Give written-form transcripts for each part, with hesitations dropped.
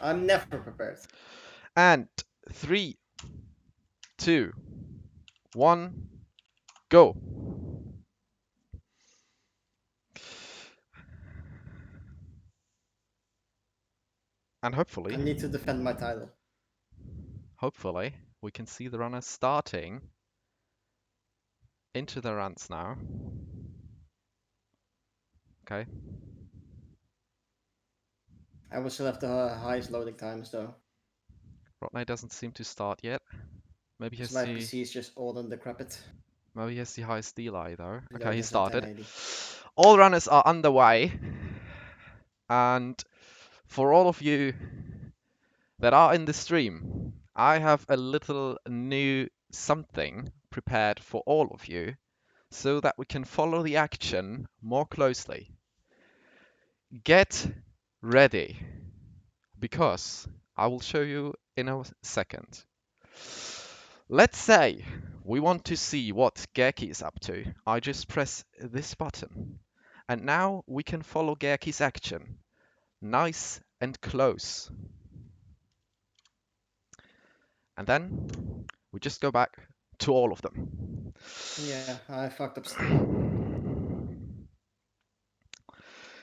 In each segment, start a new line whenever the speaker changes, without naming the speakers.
I'm never prepared.
And 3, 2, 1, go. And
I need to defend my title.
hopefully, we can see the runners starting into the runs now. Okay.
I will still have the highest loading times though.
Rodney doesn't seem to start yet. Maybe he
Because
has
my
the
PC is just old and decrepit.
highest delay though. Okay, he
Loadings in
started.
1080.
All runners are underway, and for all of you that are in the stream, I have a little new something prepared for all of you so that we can follow the action more closely. Get ready, because I will show you in a second. Let's say we want to see what geerky is up to. I just press this button, and now we can follow geerky's action nice and close. And then we just go back to all of them.
Yeah, I fucked up.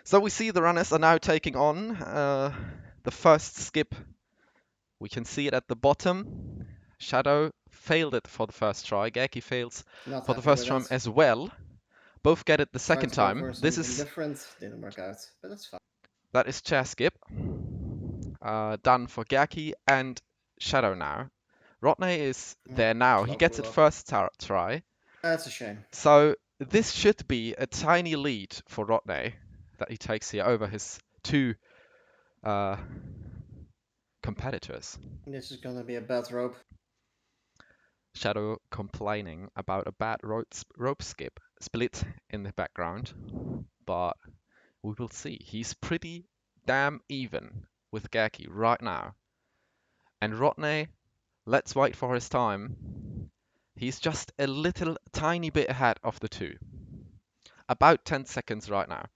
So we see the runners are now taking on the first skip. We can see it at the bottom. Shadow failed it for the first try. geerky fails
Not
for the
happy with
first time
that.
as well. Both get it the
Tried
second
to go for
time.
something different. Didn't work out. But that's fine.
That is chair skip. Done for geerky and Shadow now. Rodney is there now. He gets it
Low.
first try.
That's a shame.
So this should be a tiny lead for Rodney that he takes here over his two uh, competitors.
This is gonna be a bad rope.
Shadow complaining about a bad rope skip split in the background, but we will see. He's pretty damn even with geerky right now. And Rodney, let's wait for his time. He's just a little tiny bit ahead of the two. About 10 seconds right now.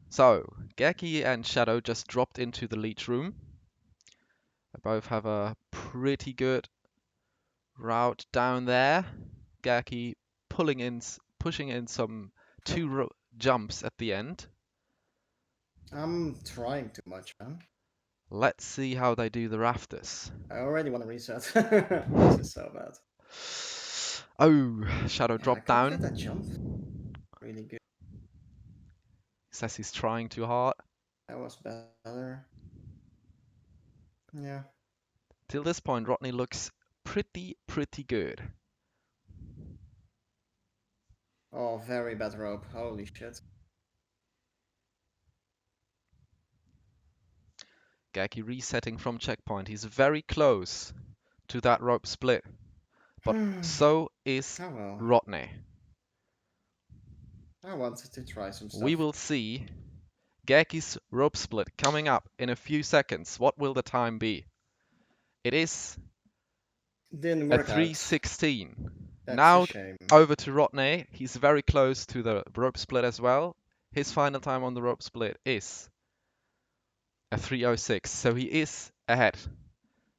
So, geerky and Shadow just dropped into the lead room. They both have a pretty good route down there. geerky pushing in some two jumps at the end.
I'm trying too much, man.
Let's see how they do the rafters.
I already want to reset. This is so bad.
Oh, Shadow
Yeah, I
dropped
could get that jump.
down.
Really good.
Says he's trying too hard.
That was better. Yeah.
Till this point, Rodney looks pretty good.
Oh, very bad rope. Holy shit.
geerky resetting from checkpoint. He's very close to that rope split. But so is
Oh well.
Rodney.
I wanted to try some stuff.
We will see geerky's rope split coming up in a few seconds. What will the time be? It is
Didn't
a
work out.
3:16.
That's
Now
a shame.
over to Rodney. He's very close to the rope split as well. His final time on the rope split is a 3:06, so he is ahead.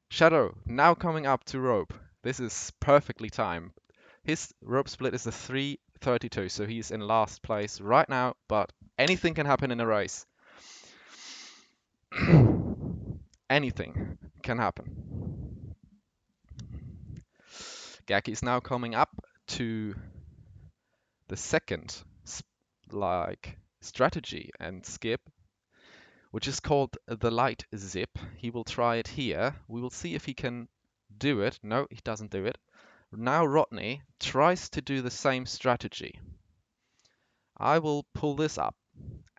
Shadow now coming up to rope. This is perfectly timed. His rope split is a 3:32, so he's in last place right now, but anything can happen in a race. Anything can happen. geerky is now coming up to the second strategy and skip, which is called the light zip. He will try it here. We will see if he can do it. No, he doesn't do it. Now Rodney tries to do the same strategy. I will pull this up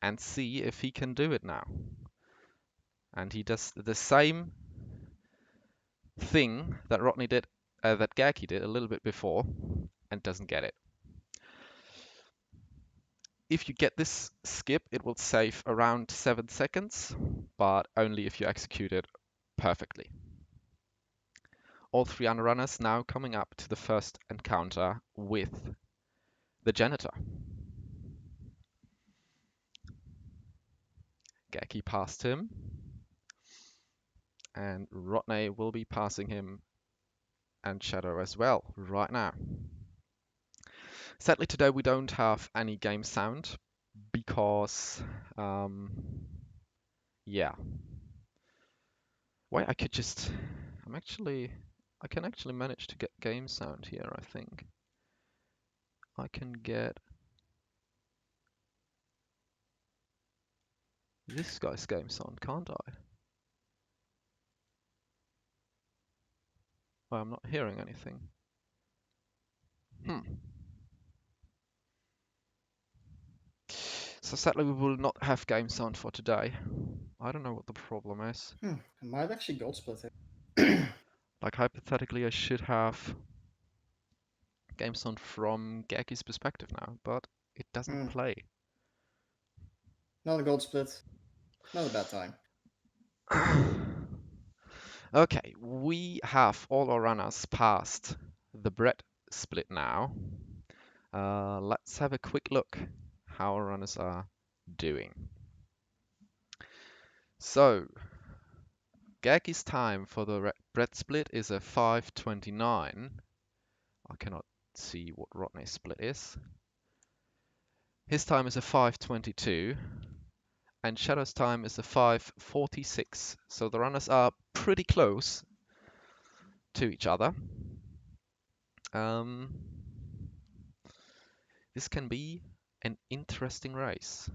and see if he can do it now. And he does the same thing that Rodney did, that geerky did a little bit before, and doesn't get it. If you get this skip, it will save around 7 seconds, but only if you execute it perfectly. All three runners now coming up to the first encounter with the janitor. Geerky passed him, and Rodney will be passing him and Shadow as well right now. Sadly today we don't have any game sound because, yeah. Wait, I can actually manage to get game sound here, I think. I can get this guy's game sound, can't I? Oh, I'm not hearing anything. So sadly we will not have game sound for today. I don't know what the problem is.
I might actually gold split it.
Like hypothetically I should have game sound from Geerky's perspective now, but it doesn't play.
Not a gold split. Not a bad time.
Okay, we have all our runners past the bread split now. Let's have a quick look how our runners are doing. So, Geerky's time for the bread split is a 5:29. I cannot see what Rodney's split is. His time is a 5:22, and Shadow's time is a 5:46. So the runners are pretty close to each other. This can be an interesting race.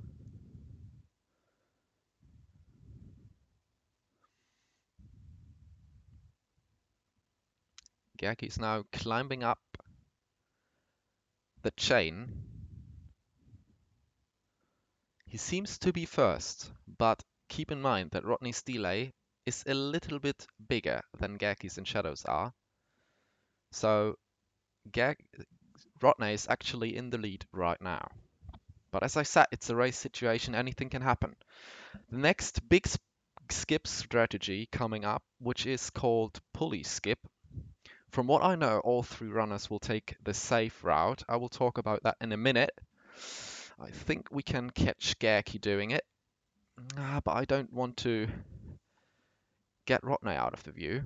Geerky is now climbing up the chain. He seems to be first, but keep in mind that Rodney's delay is a little bit bigger than Geerky's and Shadow's are. So Rodney is actually in the lead right now. But as I said, it's a race situation, anything can happen. The next big skip strategy coming up, which is called pulley skip. From what I know, all three runners will take the safe route. I will talk about that in a minute. I think we can catch Geerky doing it, but I don't want to get Rodney out of the view.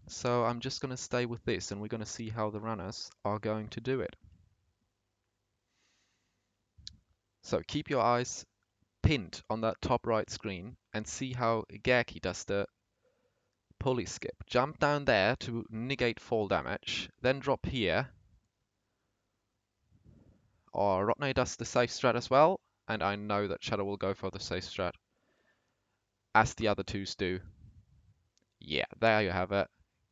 So I'm just going to stay with this, and we're going to see how the runners are going to do it. So keep your eyes pinned on that top right screen and see how Geerky does the pulley skip. Jump down there to negate fall damage, then drop here. Or Rodney does the safe strat as well, and I know that Shadow will go for the safe strat, as the other twos do. Yeah, there you have it.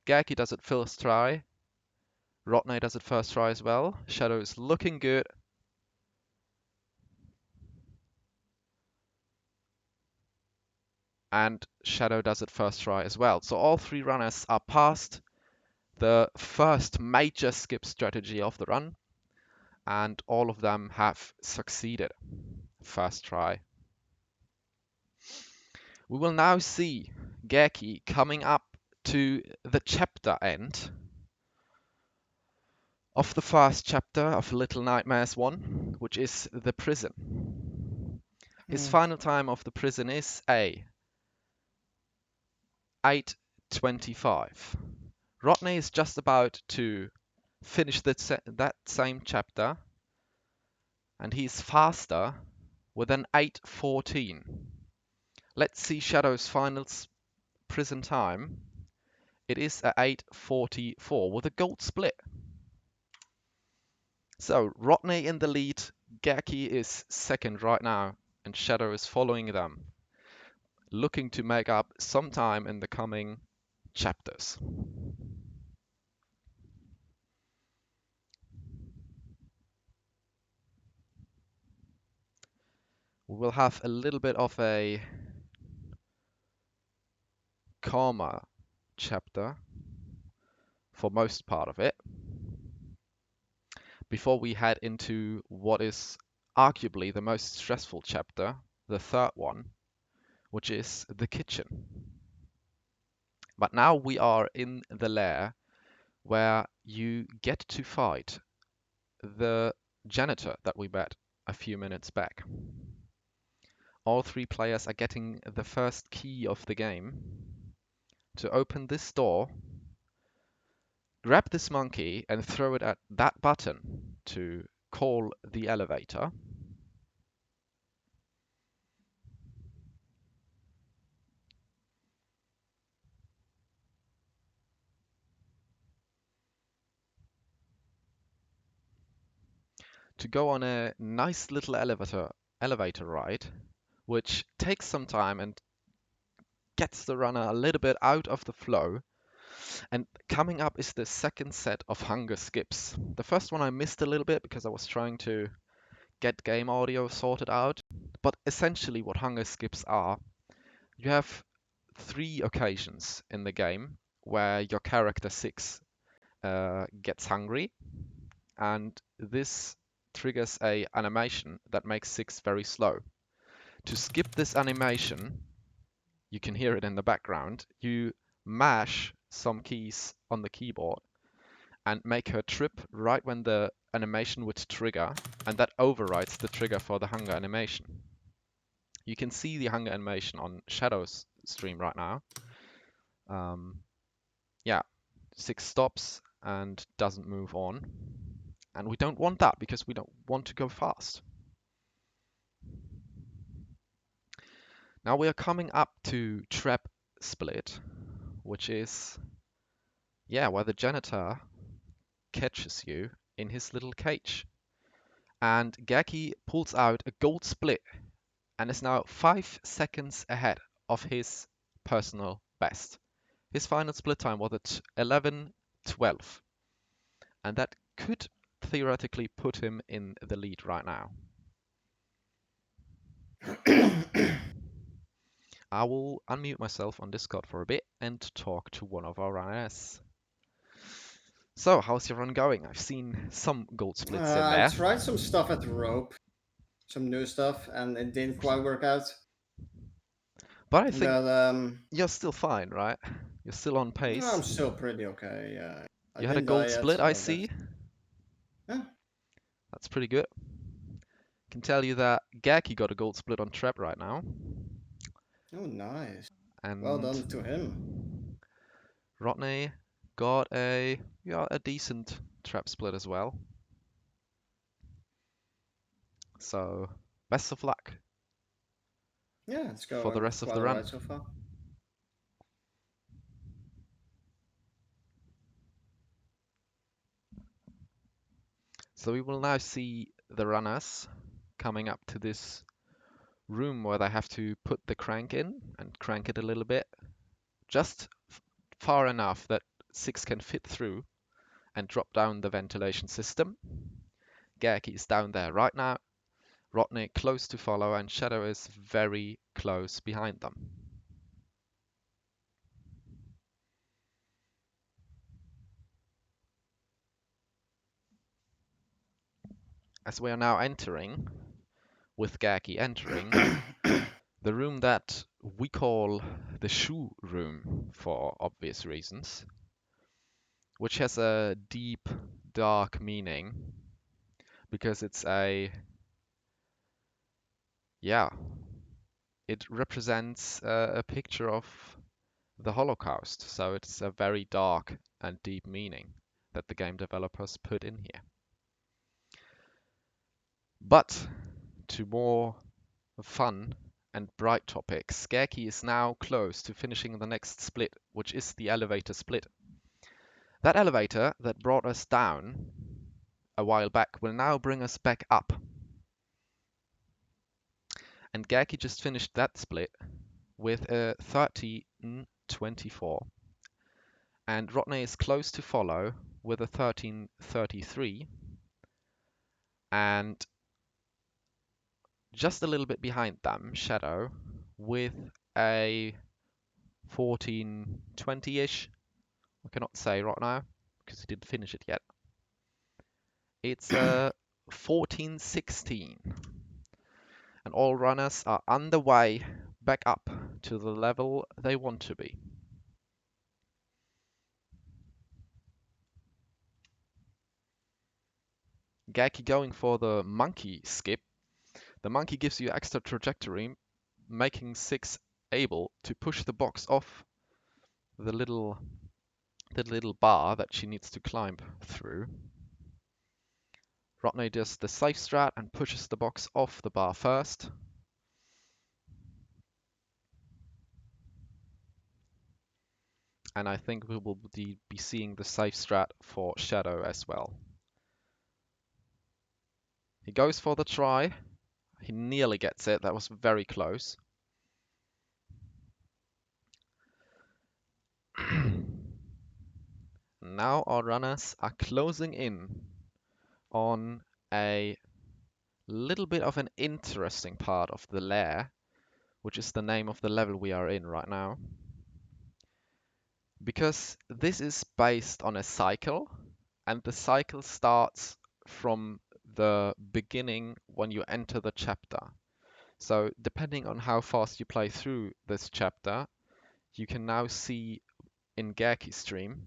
Geerky does it first try. Rodney does it first try as well. Shadow is looking good. And Shadow does it first try as well. So all three runners are past the first major skip strategy of the run, and all of them have succeeded. First try. We will now see Geerky coming up to the chapter end of the first chapter of Little Nightmares 1, which is the prison. His final time of the prison is a 8:25. Rodney is just about to finish that same chapter, and he's faster with an 8:14. Let's see Shadow's final prison time. It is at 8:44 with a gold split. So Rodney in the lead, Geerky is second right now, and Shadow is following them, looking to make up some time in the coming chapters. We will have a little bit of a calmer chapter for most part of it, before we head into what is arguably the most stressful chapter, the third one, which is the kitchen. But now we are in the lair where you get to fight the janitor that we met a few minutes back. All three players are getting the first key of the game to open this door, grab this monkey and throw it at that button to call the elevator. To go on a nice little elevator ride, which takes some time and gets the runner a little bit out of the flow. And coming up is the second set of hunger skips. The first one I missed a little bit because I was trying to get game audio sorted out. But essentially what hunger skips are, you have 3 occasions in the game where your character 6 gets hungry, and this triggers a animation that makes 6 very slow. To skip this animation, you can hear it in the background, you mash some keys on the keyboard and make her trip right when the animation would trigger, and that overrides the trigger for the hunger animation. You can see the hunger animation on Shadow's stream right now. Yeah, 6 stops and doesn't move on. And we don't want that because we don't want to go fast. Now we are coming up to trap split, which is, yeah, where the janitor catches you in his little cage. And geerky pulls out a gold split and is now 5 seconds ahead of his personal best. His final split time was at 11:12, and that could theoretically put him in the lead right now. I will unmute myself on Discord for a bit and talk to one of our runners. So, how's your run going? I've seen some gold splits in
I
there.
tried some stuff at rope, some new stuff, and it didn't quite work out.
But I think
But
you're still fine, right? You're still on pace.
I'm still pretty okay. Yeah, I
You had a
didn't die
gold
yet,
split, I
so
see.
yeah.
That's pretty good. Can tell you that geerky got a gold split on trap right now.
Oh, nice. Well
And
done to him.
Rodney got a decent trap split as well. So best of luck
Yeah, it's
for the
going
rest of
quite
the run.
alright so far.
So we will now see the runners coming up to this room where they have to put the crank in and crank it a little bit, just far enough that 6 can fit through and drop down the ventilation system. geerky is down there right now, Rodney close to follow, and Shadow is very close behind them. As we are now entering, with geerky entering, the room that we call the shoe room for obvious reasons, which has a deep, dark meaning because it's it represents a picture of the Holocaust. So it's a very dark and deep meaning that the game developers put in here. But to more fun and bright topics, geerky is now close to finishing the next split, which is the elevator split. That elevator that brought us down a while back will now bring us back up. And geerky just finished that split with a 13:24. And Rodney is close to follow with a 13:33. And just a little bit behind them, Shadow, with a 14:20-ish. I cannot say right now because he didn't finish it yet. It's a 14:16. And all runners are on the way back up to the level they want to be. geerky going for the monkey skip. The monkey gives you extra trajectory making 6 able to push the box off the little bar that she needs to climb through. Rodney does the safe strat and pushes the box off the bar first. And I think we will be seeing the safe strat for Shadow as well. He goes for the try. He nearly gets it. That was very close. Now our runners are closing in on a little bit of an interesting part of the lair, which is the name of the level we are in right now. Because this is based on a cycle, and the cycle starts from the beginning when you enter the chapter. So depending on how fast you play through this chapter, you can now see in geerky's stream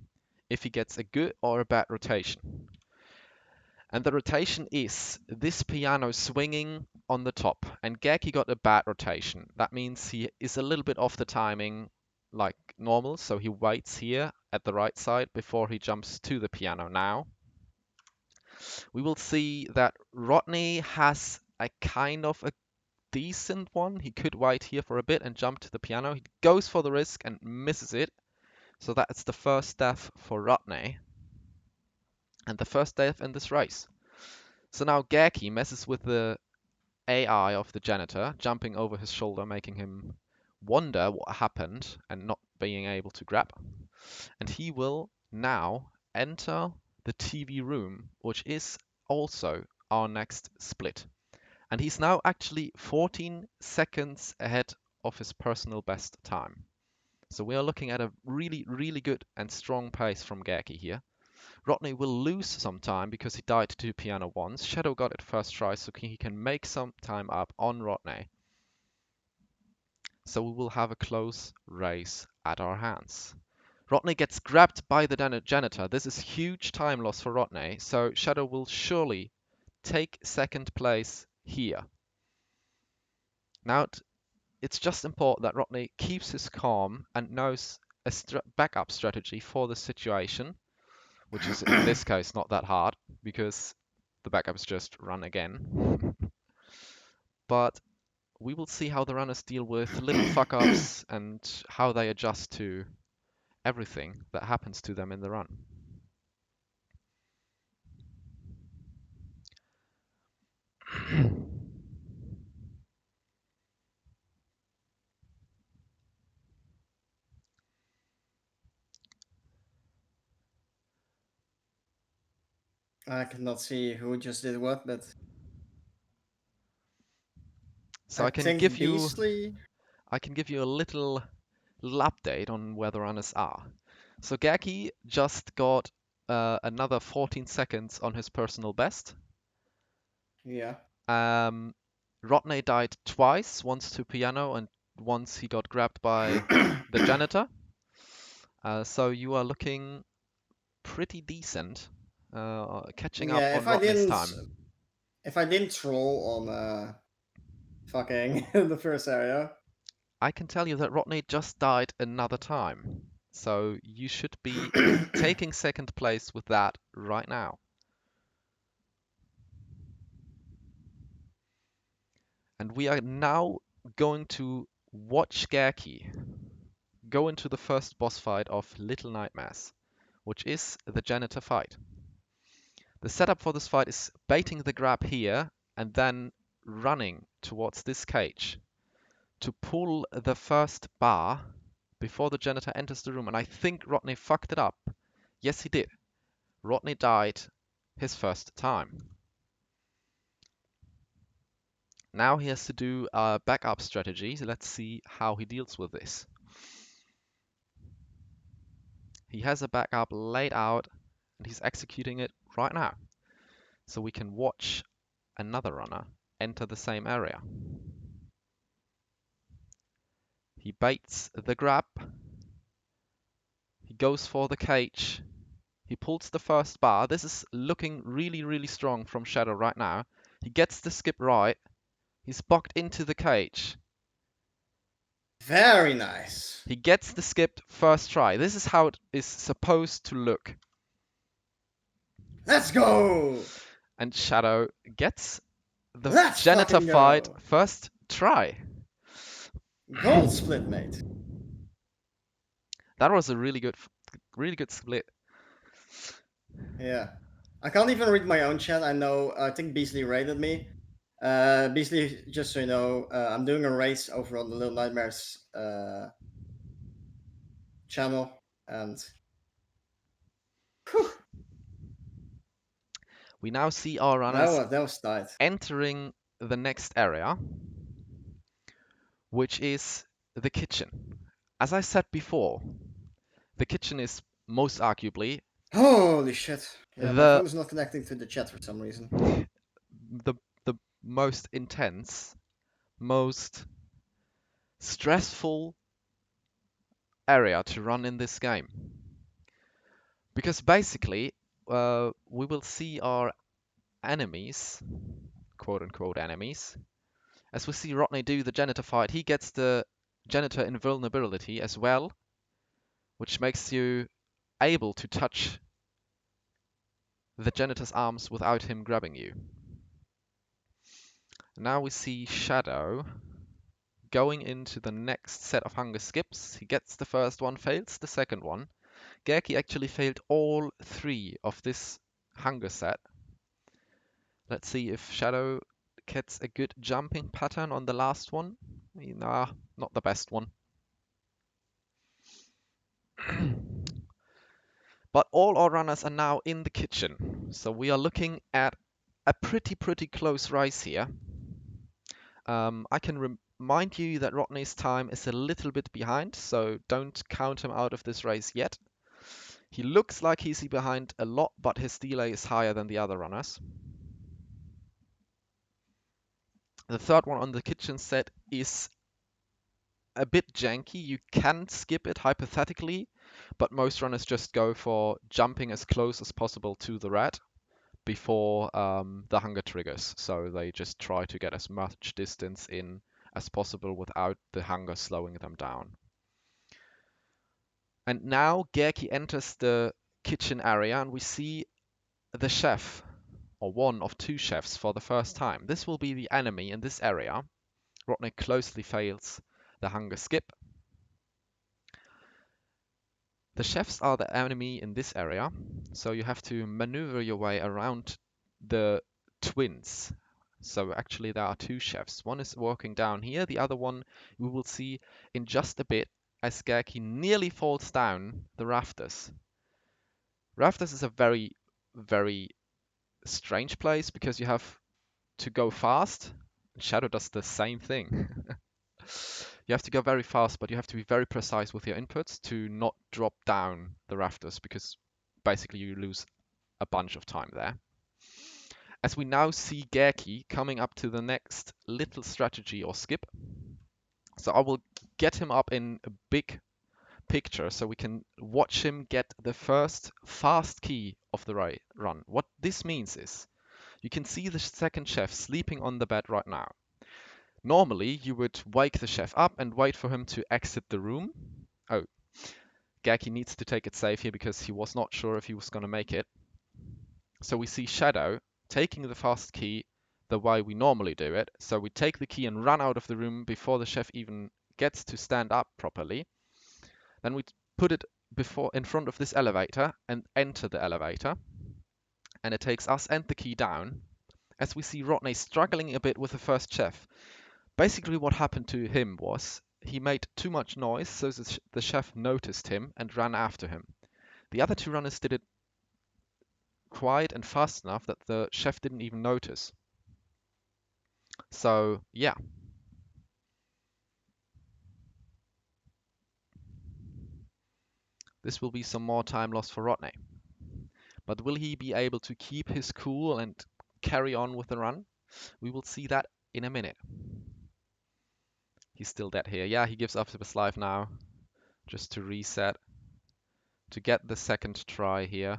if he gets a good or a bad rotation. And the rotation is this piano swinging on the top, and geerky got a bad rotation. That means he is a little bit off the timing like normal, so he waits here at the right side before he jumps to the piano. Now we will see that Rodney has a kind of a decent one. He could wait here for a bit and jump to the piano. He goes for the risk and misses it. So that's the first death for Rodney. And the first death in this race. So now geerky messes with the AI of the janitor, jumping over his shoulder, making him wonder what happened and not being able to grab. And he will now enter the TV room, which is also our next split. And he's now actually 14 seconds ahead of his personal best time. So we are looking at a really, really good and strong pace from geerky here. Rodney will lose some time because he died to piano once. Shadow got it first try, so he can make some time up on Rodney. So we will have a close race at our hands. Rodney gets grabbed by the janitor. This is huge time loss for Rodney, so Shadow will surely take second place here. Now it's just important that Rodney keeps his calm and knows a backup strategy for the situation, which is in this case not that hard because the backup is just run again. But we will see how the runners deal with little fuck ups and how they adjust to everything that happens to them in the run.
I cannot see who just did what, but
So
I think Beasley.
I can give you a little update on where the runners are. So geerky just got another 14 seconds on his personal best.
Yeah.
Rodney died twice, once to piano and once he got grabbed by the janitor. So you are looking pretty decent, catching up
Yeah,
on Rodney's time.
if I didn't troll on fucking the first area.
I can tell you that Rodney just died another time. So you should be taking second place with that right now. And we are now going to watch geerky go into the first boss fight of Little Nightmares, which is the janitor fight. The setup for this fight is baiting the grab here and then running towards this cage to pull the first bar before the janitor enters the room. And I think Rodney fucked it up. Yes, he did. Rodney died his first time. Now he has to do a backup strategy. So let's see how he deals with this. He has a backup laid out and he's executing it right now. So we can watch another runner enter the same area. He baits the grab. He goes for the cage. He pulls the first bar. This is looking really, really strong from Shadow right now. He gets the skip right. He's boxed into the cage.
Very nice.
He gets the skip first try. This is how it is supposed to look.
Let's go!
And Shadow gets the
Let's
janitor
fucking
fight
go!
first try.
Gold split, mate.
That was a really good split.
Yeah. I can't even read my own chat. I think Beasley raided me. Beasley, just so you know, I'm doing a race over on the Little Nightmares channel, and whew,
We now see our runners
that was tight.
entering the next area, which is the kitchen. As I said before, the kitchen is most arguably
Holy shit! Yeah, my
the
phone is not connecting to the chat for some reason.
the the most intense, most stressful area to run in this game. Because basically, we will see our enemies, quote unquote enemies, as we see Rodney do the janitor fight. He gets the janitor invulnerability as well, which makes you able to touch the janitor's arms without him grabbing you. Now we see Shadow going into the next set of hunger skips. He gets the first one, fails the second one. Geerky actually failed all three of this hunger set. Let's see if Shadow gets a good jumping pattern on the last one. Nah, not the best one. But all our runners are now in the kitchen. So we are looking at a pretty close race here. I can remind you that Rodney's time is a little bit behind, so don't count him out of this race yet. He looks like he's behind a lot, but his delay is higher than the other runners. The third one on the kitchen set is a bit janky. You can skip it hypothetically, but most runners just go for jumping as close as possible to the rat before the hunger triggers. So they just try to get as much distance in as possible without the hunger slowing them down. And now Geerky enters the kitchen area and we see the chef, or one of two chefs for the first time. This will be the enemy in this area. Rodney closely fails the hunger skip. The chefs are the enemy in this area, so you have to maneuver your way around the twins. So actually there are two chefs. One is working down here, the other one we will see in just a bit as Geerky nearly falls down the rafters. Rafters is a very strange place because you have to go fast. Shadow does the same thing. You have to go very fast, but you have to be very precise with your inputs to not drop down the rafters because basically you lose a bunch of time there. As we now see Geerky coming up to the next little strategy or skip. So I will get him up in a big picture so we can watch him get the first fast key of the run. What this means is you can see the second chef sleeping on the bed right now. Normally, you would wake the chef up and wait for him to exit the room. Oh, Geerky needs to take it safe here because he was not sure if he was going to make it. So we see Shadow taking the fast key the way we normally do it. So we take the key and run out of the room before the chef even gets to stand up properly. Then we put it in front of this elevator and enter the elevator. And it takes us and the key down. As we see Rodney struggling a bit with the first chef. Basically what happened to him was he made too much noise, so the chef noticed him and ran after him. The other two runners did it quiet and fast enough that the chef didn't even notice. So yeah. This will be some more time lost for Rodney. But will he be able to keep his cool and carry on with the run? We will see that in a minute. He's still dead here. Yeah, he gives up his life now. Just to reset. To get the second try here.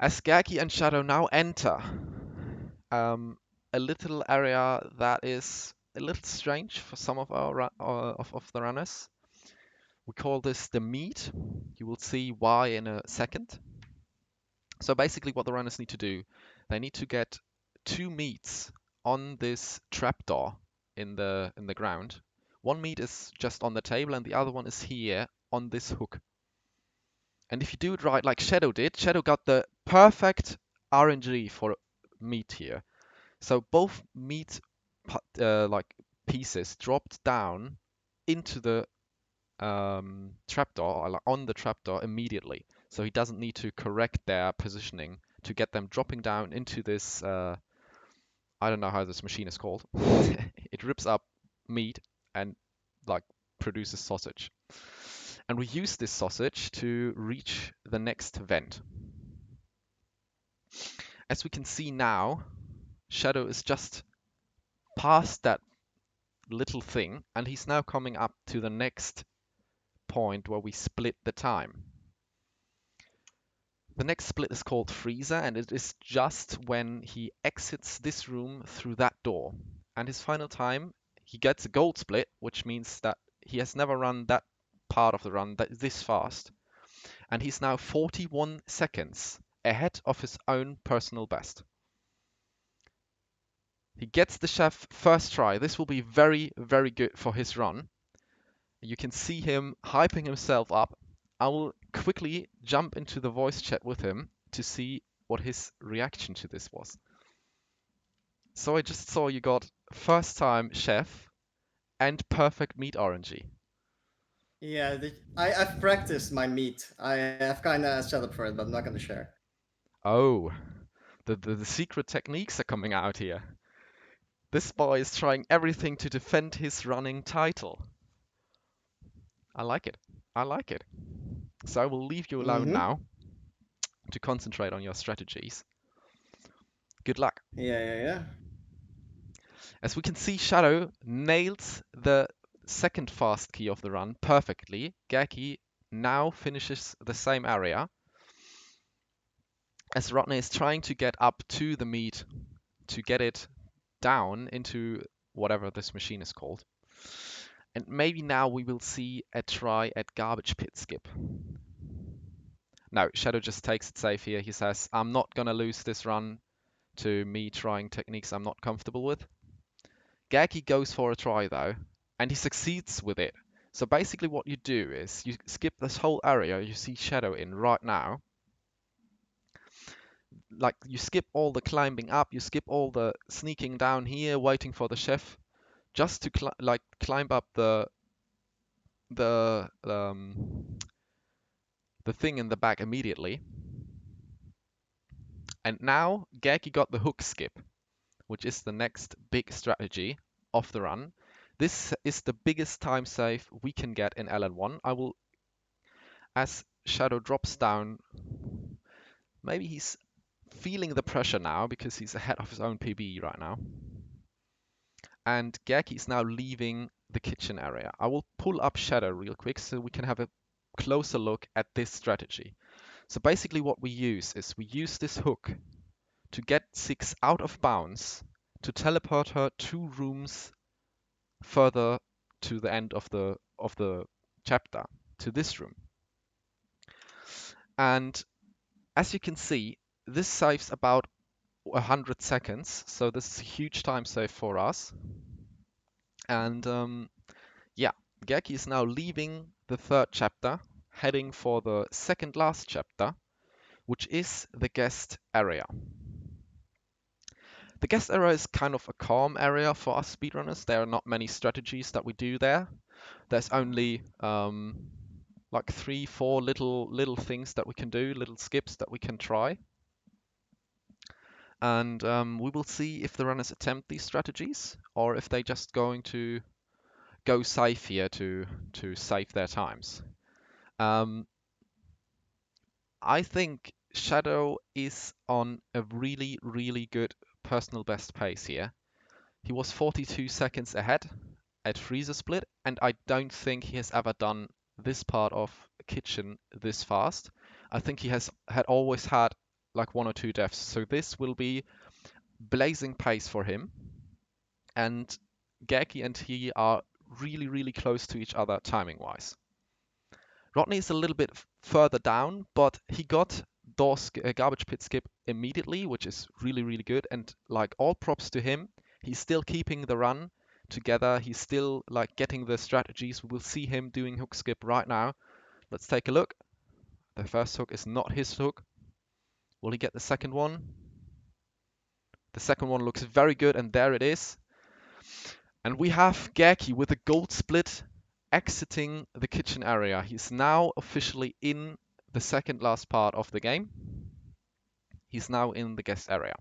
As Geerky and Shadow now enter a little area that is a little strange for some of of the runners. We call this the meat. You will see why in a second. So basically what the runners need to do, they need to get two meats on this trapdoor in the ground. One meat is just on the table and the other one is here on this hook. And if you do it right like Shadow did, Shadow got the perfect RNG for meat here. So both meat like pieces dropped down into the trapdoor, or like on the trapdoor immediately. So he doesn't need to correct their positioning to get them dropping down into this. I don't know how this machine is called. It rips up meat and like produces sausage. And we use this sausage to reach the next vent. As we can see now, Shadow is just past that little thing, and he's now coming up to the next point where we split the time. The next split is called Freezer, and it is just when he exits this room through that door. And his final time, he gets a gold split, which means that he has never run that part of the run this fast. And he's now 41 seconds ahead of his own personal best. He gets the chef first try. This will be very, very good for his run. You can see him hyping himself up. I will quickly jump into the voice chat with him to see what his reaction to this was. So I just saw you got first time chef and perfect meat RNG.
Yeah, I've practiced my meat. I have kind of set up for it, but I'm not going to share.
Oh, the secret techniques are coming out here. This boy is trying everything to defend his running title. I like it. I like it. So I will leave you alone
Mm-hmm.
now to concentrate on your strategies. Good luck.
Yeah, yeah, yeah.
As we can see, Shadow nails the second fast key of the run perfectly. geerky now finishes the same area as Rodney is trying to get up to the meat to get it down into whatever this machine is called. And maybe now we will see a try at garbage pit skip. No, Shadow just takes it safe here. He says, I'm not going to lose this run to me trying techniques I'm not comfortable with. geerky goes for a try though, and he succeeds with it. So basically what you do is you skip this whole area you see Shadow in right now. Like you skip all the climbing up, you skip all the sneaking down here, waiting for the chef, just to climb up the the thing in the back immediately. And now geerky got the hook skip, which is the next big strategy of the run. This is the biggest time save we can get in LN1. I will, as Shadow drops down, maybe he's feeling the pressure now because he's ahead of his own PB right now. And geerky is now leaving the kitchen area. I will pull up Shadow real quick so we can have a closer look at this strategy. So basically what we use is we use this hook to get Six out of bounds to teleport her 2 rooms further to the end of the chapter, to this room. And as you can see, this saves about 100 seconds, so this is a huge time save for us. And yeah, geerky is now leaving the third chapter, heading for the second last chapter, which is the guest area. The guest area is kind of a calm area for us speedrunners. There are not many strategies that we do there. There's only like 3, 4 little things that we can do, little skips that we can try. And we will see if the runners attempt these strategies or if they're just going to go safe here to save their times. Um, I think Shadow is on a really, really good personal best pace here. He was 42 seconds ahead at freezer split, and I don't think he has ever done this part of kitchen this fast. I think he has always had like 1 or 2 deaths, so this will be blazing pace for him. And Geerky and he are really, really close to each other timing-wise. Rodney is a little bit further down, but he got garbage pit skip immediately, which is really, really good. And like all props to him, he's still keeping the run together. He's still like getting the strategies. We will see him doing hook skip right now. Let's take a look. The first hook is not his hook. Will he get the second one? The second one looks very good, and there it is. And we have Geerky with a gold split exiting the kitchen area. He's now officially in the second last part of the game. He's now in the guest area.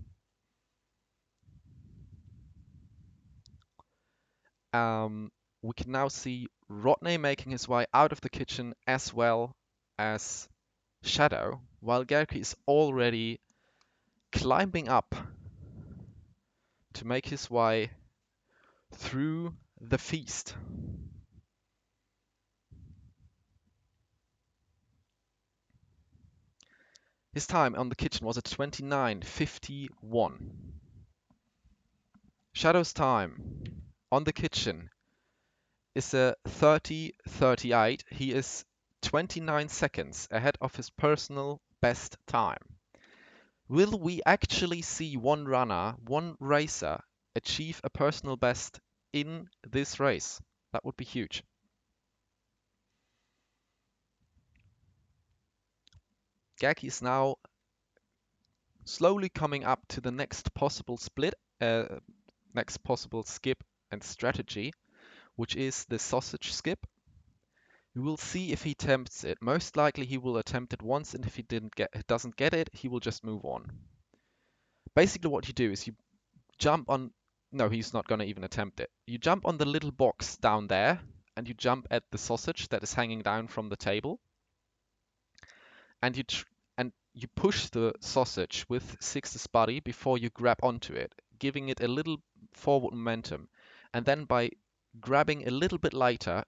We can now see Rodney making his way out of the kitchen as well as Shadow, while Geerky is already climbing up to make his way through the feast. His time on the kitchen was at 29:51. Shadow's time on the kitchen is a 30:38. He is 29 seconds ahead of his personal best time. Will we actually see one runner, one racer, achieve a personal best in this race? That would be huge. Geerky is now slowly coming up to the next possible split, next possible skip and strategy, which is the sausage skip. We will see if he attempts it. Most likely he will attempt it once, and if he doesn't get it, he will just move on. Basically what you do is you jump on, no, he's not going to even attempt it. You jump on the little box down there, and you jump at the sausage that is hanging down from the table, and you push the sausage with Six's body before you grab onto it, giving it a little forward momentum, and then by grabbing a little bit later,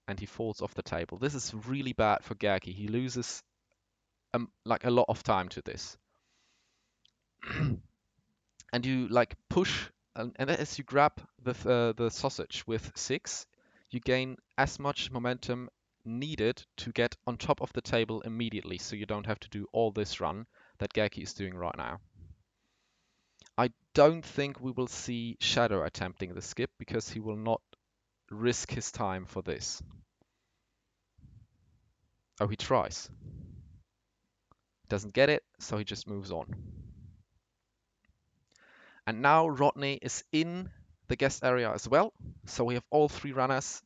and he falls off the table. This is really bad for Geerky. He loses like a lot of time to this. And you like push, and as you grab the sausage with Six, you gain as much momentum needed to get on top of the table immediately, so you don't have to do all this run that Geerky is doing right now. I don't think we will see Shadow attempting the skip because he will not risk his time for this. Oh, he tries. Doesn't get it, so he just moves on. And now Rodney is in the guest area as well. So we have all three runners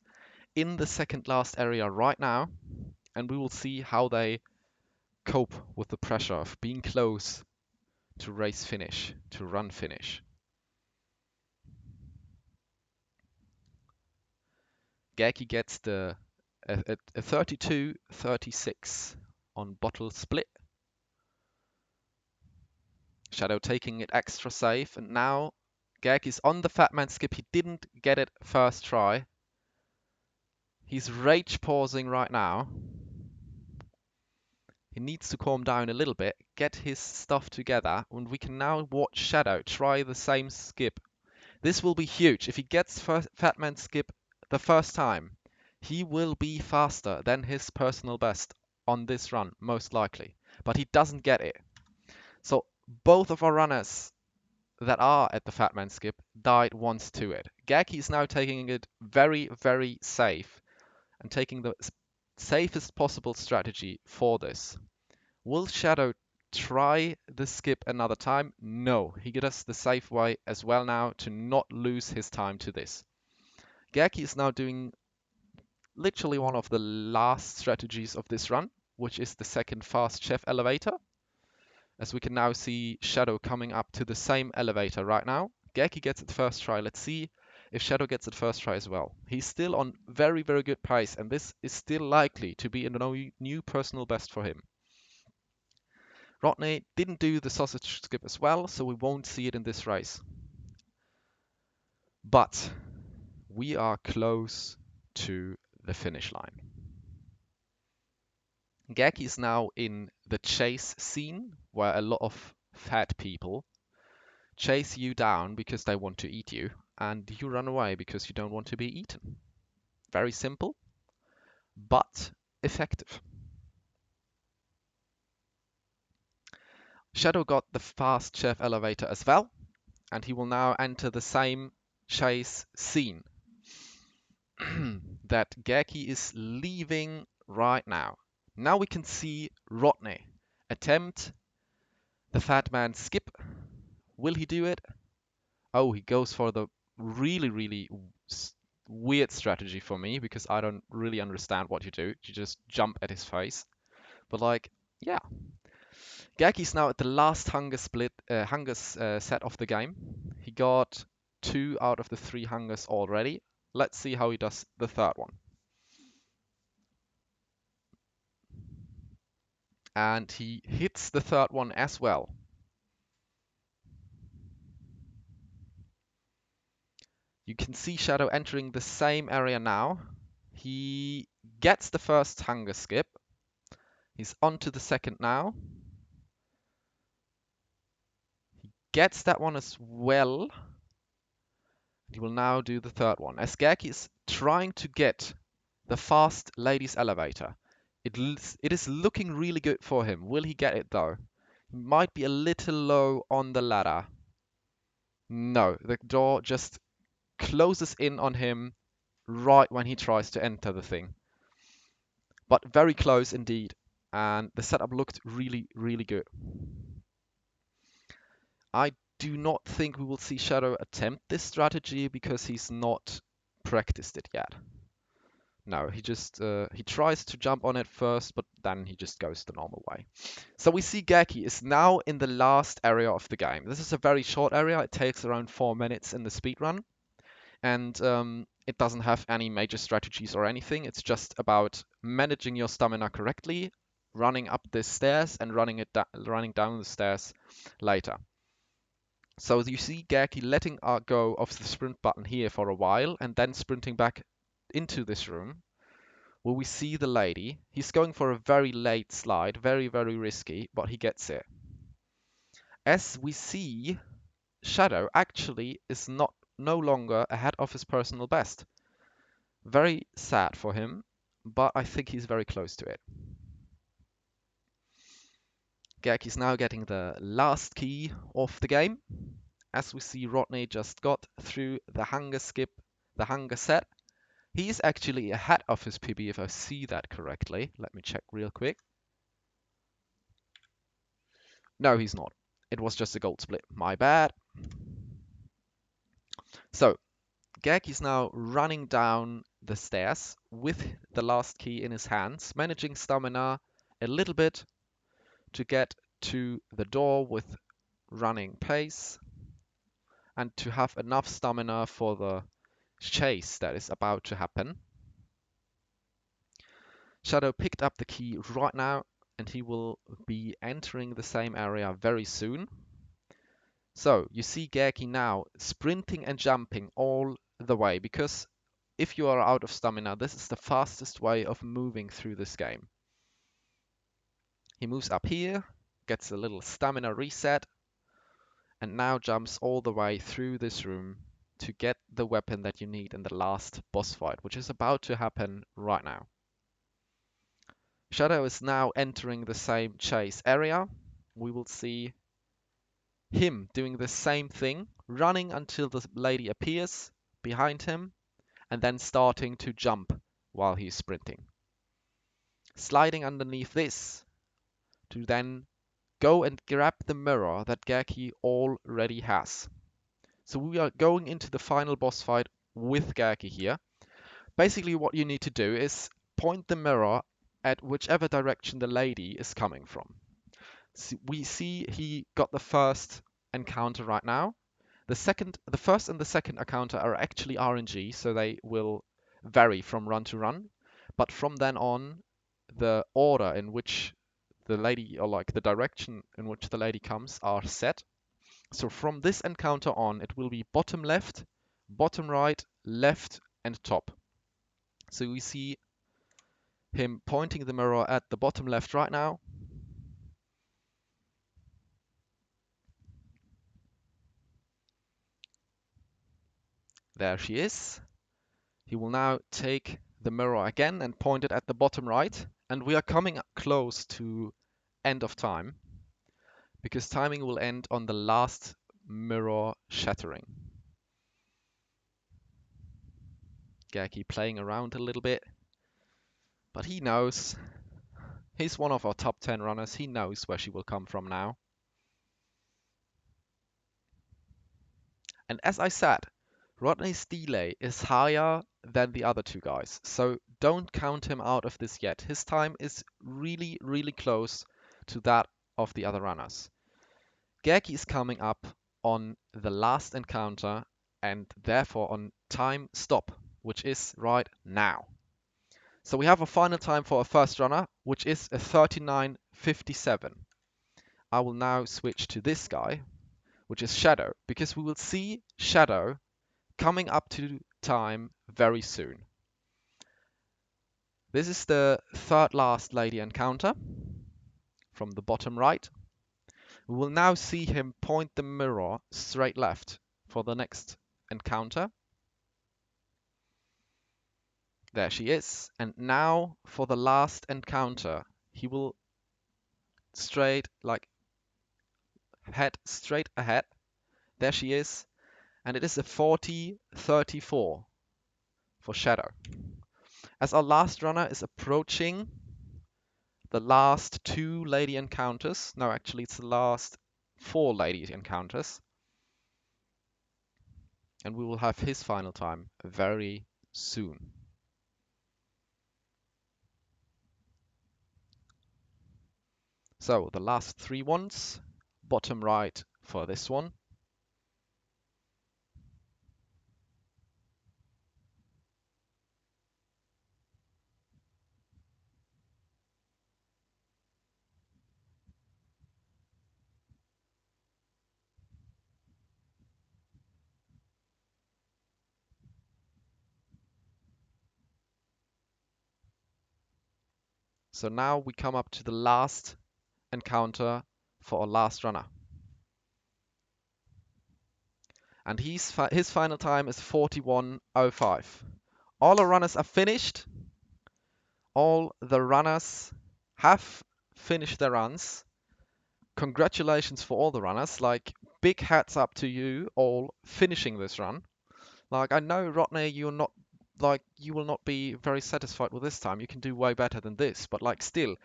in the second last area right now. And we will see how they cope with the pressure of being close to race finish, to run finish. Geerky gets a 32:36 on bottle split. Shadow taking it extra safe, and now Geerky's on the fat man skip. He didn't get it first try. He's rage pausing right now. He needs to calm down a little bit, get his stuff together, and we can now watch Shadow try the same skip. This will be huge. If he gets fat man skip the first time, he will be faster than his personal best on this run, most likely. But he doesn't get it. So both of our runners that are at the fat man skip died once to it. Geerky is now taking it very, very safe and taking the safest possible strategy for this. Will Shadow try the skip another time? No, he does the safe way as well now to not lose his time to this. Geerky is now doing literally one of the last strategies of this run, which is the second fast chef elevator. As we can now see Shadow coming up to the same elevator right now. Geerky gets it first try. Let's see if Shadow gets it first try as well. He's still on very, very good pace, and this is still likely to be a new personal best for him. Rodney didn't do the sausage skip as well, so we won't see it in this race. But we are close to the finish line. Geerky is now in the chase scene, where a lot of fat people chase you down because they want to eat you. and you run away because you don't want to be eaten. Very simple, but effective. Shadow got the fast chef elevator as well, and he will now enter the same chase scene that geerky is leaving right now. Now we can see Rodney attempt the fat man skip. Will he do it? Oh, he goes for the really weird strategy for me because I don't really understand what you do. You just jump at his face. But like, yeah. Geerky's now at the last hunger set of the game. He got 2 out of the 3 hungers already. Let's see how he does the third one. And he hits the third one as well. You can see Shadow entering the same area now. He gets the first hunger skip. He's on to the second now. Gets that one as well. He will now do the third one. As geerky is trying to get the fast ladies elevator, it is looking really good for him. Will he get it though? He might be a little low on the ladder. No, the door just closes in on him right when he tries to enter the thing. But very close indeed. And the setup looked really good. I do not think we will see Shadow attempt this strategy because he's not practiced it yet. No, he tries to jump on it first, but then he just goes the normal way. So we see geerky is now in the last area of the game. This is a very short area. It takes around 4 minutes in the speedrun. And it doesn't have any major strategies or anything. It's just about managing your stamina correctly, running up the stairs and running down the stairs later. So you see geerky letting go of the sprint button here for a while and then sprinting back into this room where we see the lady. He's going for a very late slide, very risky, but he gets it. As we see, Shadow actually is no longer ahead of his personal best. Very sad for him, but I think he's very close to it. Geerky's now getting the last key of the game. As we see, Rodney just got through the hunger skip, the hunger set. He is actually ahead of his PB if I see that correctly. Let me check real quick. No, he's not. It was just a gold split. My bad. So, Geerky's now running down the stairs with the last key in his hands, managing stamina a little bit to get to the door with running pace and to have enough stamina for the chase that is about to happen. Shadow picked up the key right now and he will be entering the same area very soon. So you see geerky now sprinting and jumping all the way because if you are out of stamina, this is the fastest way of moving through this game. He moves up here, gets a little stamina reset, and now jumps all the way through this room to get the weapon that you need in the last boss fight, which is about to happen right now. Shadow is now entering the same chase area. We will see him doing the same thing, running until the lady appears behind him, and then starting to jump while he's sprinting. Sliding underneath this to then go and grab the mirror that geerky already has. So we are going into the final boss fight with geerky here. Basically what you need to do is point the mirror at whichever direction the lady is coming from. So we see he got the first encounter right now. The first and the second encounter are actually RNG, so they will vary from run to run. But from then on, the order in which the lady, or like the direction in which the lady comes, are set. So from this encounter on, it will be bottom left, bottom right, left, and top. So we see him pointing the mirror at the bottom left right now. There she is. He will now take the mirror again and point it at the bottom right. And we are coming close to end of time because timing will end on the last mirror shattering. Geerky playing around a little bit, but he knows. He's one of our top 10 runners. He knows where she will come from now. And as I said, Rodney's delay is higher than the other two guys, so don't count him out of this yet. His time is really, really close to that of the other runners. Geerky is coming up on the last encounter and therefore on time stop, which is right now. So we have a final time for a first runner, which is a 39:57. I will now switch to this guy, which is Shadow, because we will see Shadow coming up to time very soon. This is the third last lady encounter from the bottom right. We will now see him point the mirror straight left for the next encounter. There she is. And now for the last encounter, he will head straight ahead. There she is. And it is a 40:34 for Shadow. As our last runner is approaching the last two lady encounters, no, actually it's the last four lady encounters, and we will have his final time very soon. So the last three ones, bottom right for this one. So now we come up to the last encounter for our last runner. And his final time is 41:05. All our runners are finished. All the runners have finished their runs. Congratulations for all the runners. Like, big hats up to you all finishing this run. Like, I know, Rodney, you will not be very satisfied with this time. You can do way better than this. But, like, still,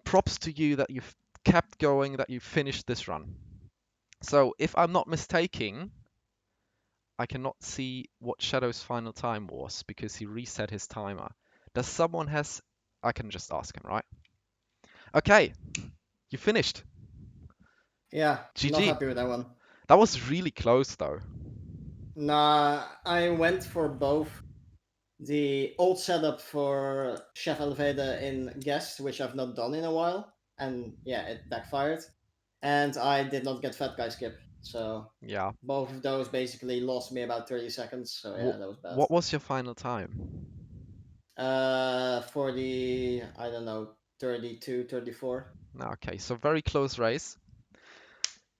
props to you that you've kept going, that you finished this run. So, if I'm not mistaken, I cannot see what Shadow's final time was because he reset his timer. Does someone has... I can just ask him, right? Okay, you finished.
Yeah, not
GG.
happy with that one.
That was really close, though.
Nah, I went for both the old setup for Chef Eleveda in Guest, which I've not done in a while, and yeah, it backfired. And I did not get Fat Guy Skip, so
Yeah.
both of those basically lost me about 30 seconds. So yeah,
What
that was bad.
what was your final time?
For the I don't know 32, 34.
Okay, so very close race.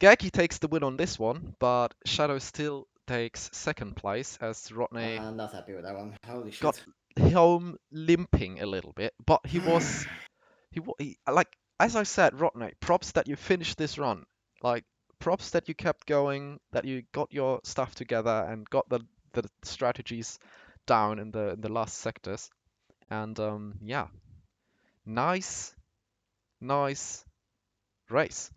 Geerky takes the win on this one, but Shadow still takes second place as Rodney
Not happy with that one. Holy
got
shit.
home limping a little bit. But he like as I said, Rodney, props that you finished this run. Like props that you kept going, that you got your stuff together and got the strategies down in the last sectors. And yeah, nice race.